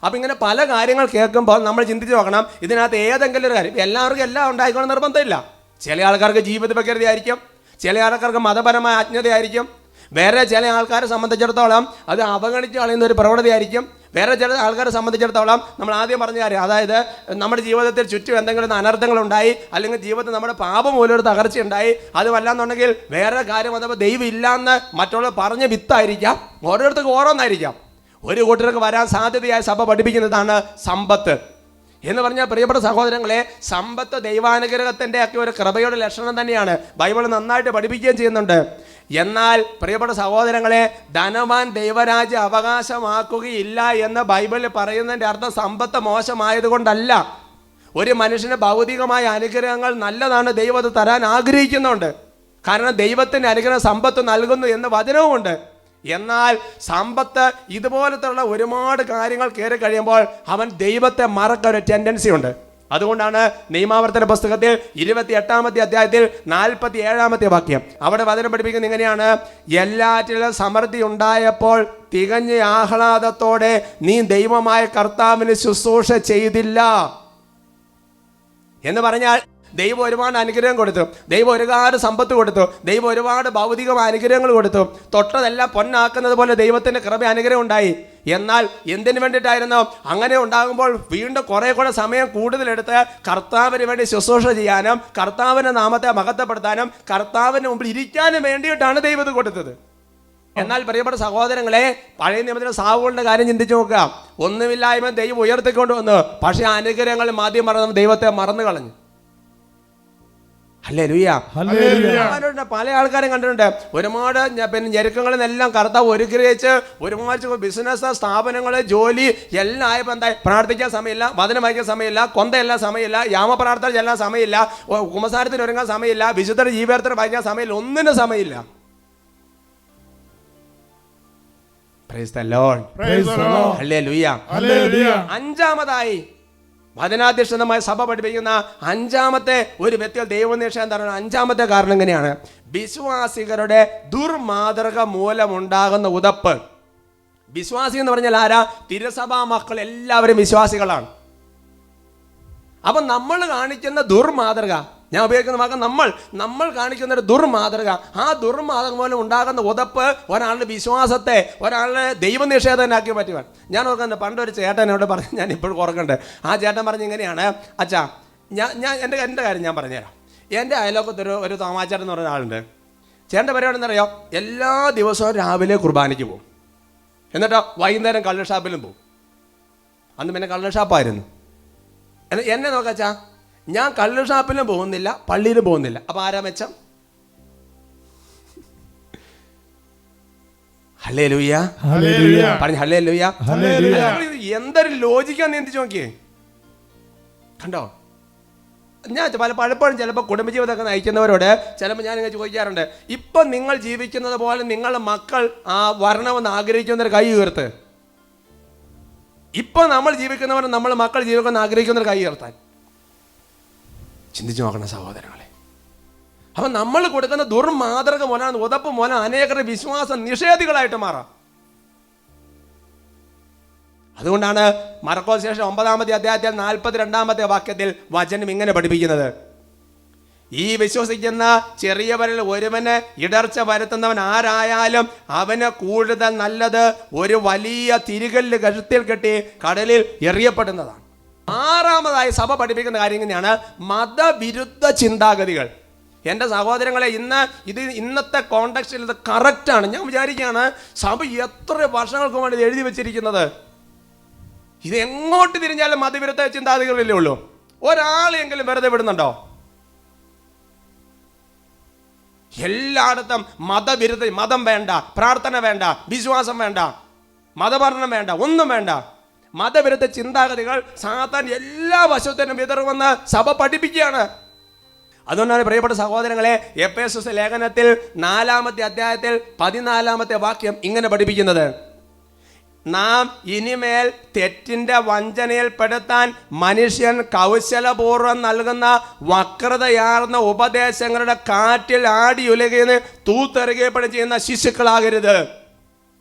അപ്പം ഇങ്ങനെ പല കാര്യങ്ങൾ കേൾക്കുമ്പോൾ നമ്മൾ ചിന്തിച്ച് നോക്കണം, ഇതിനകത്ത് ഏതെങ്കിലും ഒരു കാര്യം. എല്ലാവർക്കും എല്ലാം ഉണ്ടായിക്കോണം നിർബന്ധമില്ല. ചില ആൾക്കാർക്ക് ജീവിത വ്യഗ്രതയായിരിക്കും, ചില ആൾക്കാർക്ക് മതപരമായ അജ്ഞതയായിരിക്കും, വേറെ ചില ആൾക്കാരെ സംബന്ധിച്ചിടത്തോളം അത് അവഗണിച്ച് കളയുന്ന ഒരു പ്രവണതയായിരിക്കും, വേറെ ചില ആൾക്കാരെ സംബന്ധിച്ചിടത്തോളം നമ്മൾ ആദ്യം പറഞ്ഞ കാര്യം, അതായത് നമ്മുടെ ജീവിതത്തിൽ ചുറ്റും എന്തെങ്കിലും അനർത്ഥങ്ങളുണ്ടായി അല്ലെങ്കിൽ ജീവിതത്തിൽ നമ്മുടെ പാപം മൂലം ഒരു തകർച്ചയുണ്ടായി, അത് വല്ലാന്നുണ്ടെങ്കിൽ വേറെ കാര്യം അഥവാ ദൈവം ഇല്ലാന്ന് മറ്റുള്ള പറഞ്ഞ വിത്തായിരിക്കാം. ഓരോരുത്തർക്കും ഓരോന്നായിരിക്കാം. ഒരു കൂട്ടർക്ക് വരാൻ സാധ്യതയായ സഭ പഠിപ്പിക്കുന്നതാണ് സമ്പത്ത് എന്ന് പറഞ്ഞാൽ, പ്രിയപ്പെട്ട സഹോദരങ്ങളെ, സമ്പത്ത് ദൈവാനുഗ്രഹത്തിൻ്റെ ഒക്കെ ഒരു കൃപയുടെ ലക്ഷണം തന്നെയാണ്. ബൈബിൾ നന്നായിട്ട് പഠിപ്പിക്കുകയും ചെയ്യുന്നുണ്ട്. എന്നാൽ പ്രിയപ്പെട്ട സഹോദരങ്ങളെ, ധനവാൻ ദൈവരാജ്യം അവകാശമാക്കുകയില്ല എന്ന് ബൈബിളിൽ പറയുന്നതിൻ്റെ അർത്ഥം സമ്പത്ത് മോശമായതുകൊണ്ടല്ല. ഒരു മനുഷ്യന് ഭൗതികമായ അനുഗ്രഹങ്ങൾ നല്ലതാണ്, ദൈവം അത് തരാൻ ആഗ്രഹിക്കുന്നുണ്ട്. കാരണം ദൈവത്തിൻ്റെ അനുഗ്രഹം സമ്പത്ത് നൽകുന്നു എന്ന് വചനവുമുണ്ട്. എന്നാൽ സമ്പത്ത് ഇതുപോലത്തുള്ള ഒരുപാട് കാര്യങ്ങൾ കയറി കഴിയുമ്പോൾ അവൻ ദൈവത്തെ മറക്കാൻ ഒരു ടെൻഡൻസി ഉണ്ട്. അതുകൊണ്ടാണ് നിയമാവർത്തന പുസ്തകത്തിൽ 28-ാമത്തെ അധ്യായത്തിൽ 47-ാമത്തെ വാക്യം അവിടെ വചനം പഠിപ്പിക്കുന്നത് ഇങ്ങനെയാണ്: എല്ലാറ്റിലും സമൃദ്ധി ഉണ്ടായപ്പോൾ തികഞ്ഞ ആഹ്ലാദത്തോടെ നീ ദൈവമായ കർത്താവിന് ശുശ്രൂഷ ചെയ്തില്ല എന്ന് പറഞ്ഞാൽ, ദൈവം ഒരുപാട് അനുഗ്രഹം കൊടുത്തു, ദൈവം ഒരുപാട് സമ്പത്ത് കൊടുത്തു, ദൈവം ഒരുപാട് ഭൗതികമായ അനുഗ്രഹങ്ങൾ കൊടുത്തു, തൊട്ടതെല്ലാം പൊന്നാക്കുന്നത് പോലെ ദൈവത്തിൻ്റെ കൃപ അനുഗ്രഹം ഉണ്ടായി. എന്നാൽ എന്തിനു വേണ്ടിയിട്ടായിരുന്നു? അങ്ങനെ ഉണ്ടാകുമ്പോൾ വീണ്ടും കുറേ കൂടെ സമയം കൂടുതലെടുത്ത് കർത്താവിന് വേണ്ടി ശുശ്രൂഷ ചെയ്യാനും കർത്താവിൻ്റെ നാമത്തെ മഹത്വപ്പെടുത്താനും കർത്താവിന് മുമ്പിൽ ഇരിക്കാനും വേണ്ടിയിട്ടാണ് ദൈവം ഇത് കൊടുത്തത്. എന്നാൽ പ്രിയപ്പെട്ട സഹോദരങ്ങളെ, പഴയ നിയമത്തിലെ സാവുകളുടെ കാര്യം ചിന്തിച്ചു നോക്കുക. ഒന്നുമില്ലായ്മ ദൈവം ഉയർത്തിക്കൊണ്ട് വന്നു, പക്ഷേ അനുഗ്രഹങ്ങൾ മാദ്യം മറന്ന് ദൈവത്തെ മറന്നു കളഞ്ഞു. ഹല്ലേലൂയ. പല ആൾക്കാരും കണ്ടിട്ടുണ്ട്. ഒരുപാട് പിന്നെ ഞെരുക്കങ്ങളിൽ നിന്നെല്ലാം കർത്താവ് ഒരുഗ്രഹിച്ച് ഒരുപാട് ബിസിനസ് സ്ഥാപനങ്ങൾ ജോലി എല്ലാം ആയപ്പോൾ എന്താ? പ്രാർത്ഥിക്കാൻ സമയമില്ല, വചനം വായിക്കാൻ സമയമില്ല, കൊന്തയെല്ലാം സമയമില്ല, യാമപ്രാർത്ഥന ചെല്ലാൻ സമയമില്ല, കുമ്പസാരത്തിന് ഒരുങ്ങാൻ സമയമില്ല, വിശുദ്ധ ജീവത്തിന് വായിക്കാൻ സമയമില്ല, ഒന്നിനും സമയമില്ല. Praise the Lord. Praise the Lord. Hallelujah. Hallelujah. അഞ്ചാമതായി വചനാധിഷ്ഠിതമായ സഭ പഠിപ്പിക്കുന്ന അഞ്ചാമത്തെ ഒരു വ്യക്തികൾ ദൈവനിഷേധം തരണം. അഞ്ചാമത്തെ കാരണം എങ്ങനെയാണ്? വിശ്വാസികളുടെ ദുർമാതൃക മൂലമുണ്ടാകുന്ന ഉതപ്പ്. വിശ്വാസി എന്ന് പറഞ്ഞാൽ ആരാ? തിരുസഭാ മക്കൾ എല്ലാവരും വിശ്വാസികളാണ്. അപ്പം നമ്മൾ കാണിക്കുന്ന ദുർമാതൃക, ഞാൻ ഉപയോഗിക്കുന്ന വാക്ക് നമ്മൾ കാണിക്കുന്ന ഒരു ദുർമാതൃക, ആ ദുർമാതൃക മൂലം ഉണ്ടാകുന്ന ഉതപ്പ് ഒരാളുടെ വിശ്വാസത്തെ ഒരാളുടെ ദൈവനിഷേധനാക്കി പറ്റുവാൻ. ഞാൻ ഓർക്കുന്നത് പണ്ടൊരു ചേട്ടനോട് പറഞ്ഞ് ഞാൻ ഇപ്പോഴും ഓർക്കണ്ടേ, ആ ചേട്ടൻ പറഞ്ഞ് ഇങ്ങനെയാണ്: അച്ഛാ, ഞാൻ എൻ്റെ കാര്യം ഞാൻ പറഞ്ഞുതരാം. എൻ്റെ അയലോക്കത്തൊരു തോമാച്ചേട്ടൻ എന്ന് പറഞ്ഞ ആളുണ്ട്. ചേട്ടൻ്റെ പരിപാടി എന്നറിയോ? എല്ലാ ദിവസവും രാവിലെ കുർബാനയ്ക്ക് പോകും, എന്നിട്ടോ വൈകുന്നേരം കള്ള് ഷാപ്പിലും പോകും. അന്ന് പിന്നെ കള്ള് ഷാപ്പായിരുന്നു. എന്നെ നോക്കാച്ചാ, ഞാൻ കള്ള് ഷാപ്പിലും പോകുന്നില്ല, പള്ളിയിലും പോകുന്നില്ല. അപ്പം ആരാ മെച്ചം? ഹല്ലേലൂയ പറഞ്ഞു, ഹല്ലേലൂയ. എന്തൊരു ലോജിക്കാന്ന് ചിന്തിച്ചു നോക്കിയേ. കണ്ടോ, ഞാൻ പലപ്പോഴും ചിലപ്പോൾ കുടുംബജീവിതമൊക്കെ നയിക്കുന്നവരോട് ചിലപ്പോൾ ഞാൻ ഇങ്ങനെ ചോദിക്കാറുണ്ട്, ഇപ്പം നിങ്ങൾ ജീവിക്കുന്നത് പോലെ നിങ്ങളുടെ മക്കൾ ആ വരണമെന്ന് ആഗ്രഹിക്കുന്നവർ കൈ ഉയർത്ത്. ഇപ്പം നമ്മൾ ജീവിക്കുന്നവർ നമ്മൾ മക്കൾ ജീവിക്കുമെന്ന് ആഗ്രഹിക്കുന്നവർ കൈ ഉയർത്താൻ. ചിന്തിച്ചു നോക്കണം സഹോദരങ്ങളെ. അപ്പം നമ്മൾ കൊടുക്കുന്ന ദുർമാതൃക മൂലം, ഉതപ്പ് മൂലം അനേകരുടെ വിശ്വാസം നിഷേധികളായിട്ട് മാറാം. അതുകൊണ്ടാണ് മർക്കോസ് ശേഷം 9-ാമത്തെ അധ്യായത്തിൽ 42-ാമത്തെ വാക്യത്തിൽ വചനം ഇങ്ങനെ പഠിപ്പിക്കുന്നത്: ഈ വിശ്വസിക്കുന്ന ചെറിയവരിൽ ഒരുവന് ഇടർച്ച വരുത്തുന്നവൻ ആരായാലും അവന് കൂടുതൽ നല്ലത് ഒരു വലിയ തിരികല്ല് കഴുത്തിൽ കെട്ടി കടലിൽ എറിയപ്പെടുന്നതാണ്. 6-ാമതായി സഭ പഠിപ്പിക്കുന്ന കാര്യം ഇങ്ങനെയാണ്: മതവിരുദ്ധ ചിന്താഗതികൾ. എൻ്റെ സഹോദരങ്ങളെ, ഇന്നത്തെ കോണ്ടെക്സ്റ്റിൽ ഇത് കറക്റ്റാണ്. ഞാൻ വിചാരിക്കുകയാണ്, സഭ എത്ര വർഷങ്ങൾക്ക് വേണ്ടി എഴുതി വെച്ചിരിക്കുന്നത്. ഇത് എങ്ങോട്ട് തിരിഞ്ഞാലും മതവിരുദ്ധ ചിന്താഗതികളിലേ ഉള്ളൂ. ഒരാളെങ്കിലും വെറുതെ വിടുന്നുണ്ടോ? എല്ലായിടത്തും മതവിരുദ്ധ, മതം വേണ്ട, പ്രാർത്ഥന വേണ്ട, വിശ്വാസം വേണ്ട, മതപഠനം വേണ്ട, ഒന്നും വേണ്ട. മതവിരുദ്ധ ചിന്താഗതികൾ സാത്താൻ എല്ലാ വശത്തിനും വിതറുമെന്ന് സഭ പഠിപ്പിക്കുകയാണ്. അതുകൊണ്ടാണ് പ്രിയപ്പെട്ട സഹോദരങ്ങളെ, എഫേസസ് ലേഖനത്തിൽ 4-ാമത്തെ അധ്യായത്തിൽ 14-ാമത്തെ വാക്യം ഇങ്ങനെ പഠിപ്പിക്കുന്നത്: നാം ഇനിമേൽ തെറ്റിൻ്റെ വഞ്ചനയിൽപ്പെടുത്താൻ മനുഷ്യൻ കൗശലപൂർവ്വം നൽകുന്ന വക്രതയാർന്ന ഉപദേശങ്ങളുടെ കാറ്റിൽ ആടിയുലകുന്ന തൂത്തെറിയപ്പെടുകയും ചെയ്യുന്ന ശിശുക്കളാകരുത്.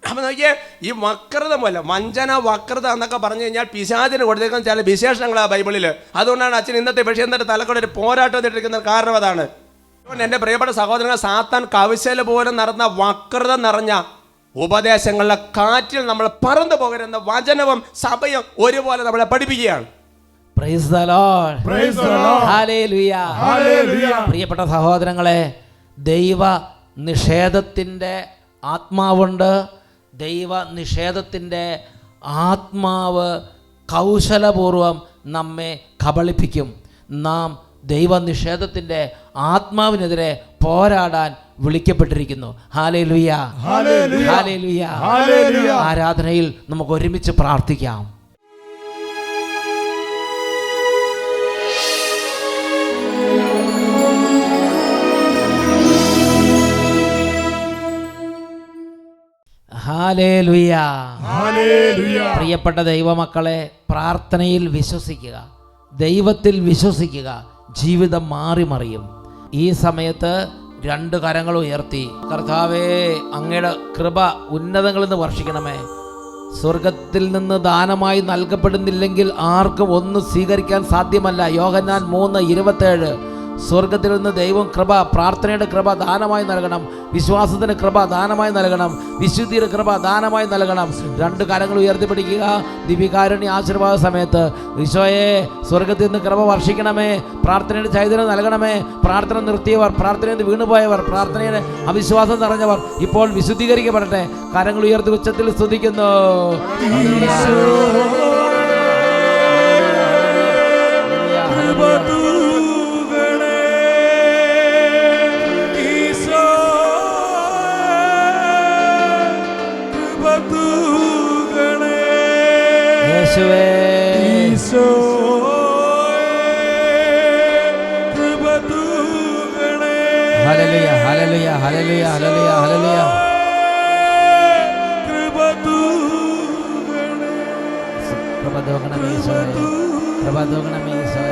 അപ്പം നോക്കിയേ, ഈ വക്രത പോലെ വഞ്ചന, വക്രത എന്നൊക്കെ പറഞ്ഞു കഴിഞ്ഞാൽ പിശാചിന് കൊടുത്തേക്കുന്ന ചില വിശേഷങ്ങളാണ് ബൈബിളിൽ. അതുകൊണ്ടാണ് അച്ഛൻ ഇന്നത്തെ വിഷയത്തിൻ്റെ തലക്കൂടെ ഒരു പോരാട്ടം ഇട്ടിരിക്കുന്ന കാരണം അതാണ്. എൻ്റെ പ്രിയപ്പെട്ട സഹോദരങ്ങൾ, സാത്താൻ കൗശല പോലെ നടന്ന വക്രത നിറഞ്ഞ ഉപദേശങ്ങളുടെ കാറ്റിൽ നമ്മൾ പറന്നു പോകരുന്ന വചനവും സഭയും ഒരുപോലെ നമ്മളെ പഠിപ്പിക്കുകയാണ്. Praise the Lord. Praise the Lord. Hallelujah. Hallelujah. പ്രിയപ്പെട്ട സഹോദരങ്ങളെ, ദൈവ നിഷേധത്തിൻ്റെ ആത്മാവുണ്ട്. ദൈവ നിഷേധത്തിൻ്റെ ആത്മാവ് കൗശലപൂർവം നമ്മെ കബളിപ്പിക്കും. നാം ദൈവനിഷേധത്തിൻ്റെ ആത്മാവിനെതിരെ പോരാടാൻ വിളിക്കപ്പെട്ടിരിക്കുന്നു. ഹല്ലേലൂയ, ഹല്ലേലൂയ, ഹല്ലേലൂയ, ഹല്ലേലൂയ. ആരാധനയിൽ നമുക്ക് ഒരുമിച്ച് പ്രാർത്ഥിക്കാം. ഹല്ലേലൂയ, ഹല്ലേലൂയ. പ്രിയപ്പെട്ട ദൈവമക്കളെ, പ്രാർത്ഥനയിൽ വിശ്വസിക്കുക, ദൈവത്തിൽ വിശ്വസിക്കുക, ജീവിതം മാറി മറിയും. ഈ സമയത്ത് 2 കരങ്ങൾ ഉയർത്തി, കർത്താവേ, അങ്ങയുടെ കൃപ ഉന്നതങ്ങളിൽ നിന്ന് വർഷിക്കണമേ. സ്വർഗത്തിൽ നിന്ന് ദാനമായി നൽകപ്പെടുന്നില്ലെങ്കിൽ ആർക്കും ഒന്നും സ്വീകരിക്കാൻ സാധ്യമല്ല. യോഹന്നാൻ 3:27. സ്വർഗത്തിൽ നിന്ന് ദൈവം കൃപ, പ്രാർത്ഥനയുടെ കൃപ ദാനമായി നൽകണം, വിശ്വാസത്തിന് കൃപ ദാനമായി നൽകണം, വിശുദ്ധിയുടെ കൃപ ദാനമായി നൽകണം. 2 കരങ്ങൾ ഉയർത്തിപ്പിടിക്കുക. ദിവികാരുണ്യ ആശീർവാദ സമയത്ത് ഈശോയെ, സ്വർഗത്തിൽ നിന്ന് കൃപ വർഷിക്കണമേ, പ്രാർത്ഥനയുടെ ചൈതന്യം നൽകണമേ. പ്രാർത്ഥന നിർത്തിയവർ, പ്രാർത്ഥനയിൽ നിന്ന് വീണുപോയവർ, പ്രാർത്ഥനയുടെ അവിശ്വാസം നിറഞ്ഞവർ ഇപ്പോൾ വിശുദ്ധീകരിക്കപ്പെടട്ടെ. കരങ്ങൾ ഉയർത്തി ഉച്ചത്തിൽ സ്തുതിക്കുന്നു. യേശുവേ, ഹല്ലേലൂയ, ഹല്ലേലൂയ, ഹല്ലേലൂയ, ഹല്ലേലൂയ, ഹല്ലേലൂയ. കൃപ തൂകണമേ ഈശോയെ, കൃപ തൂകണമേ ഈശോയെ.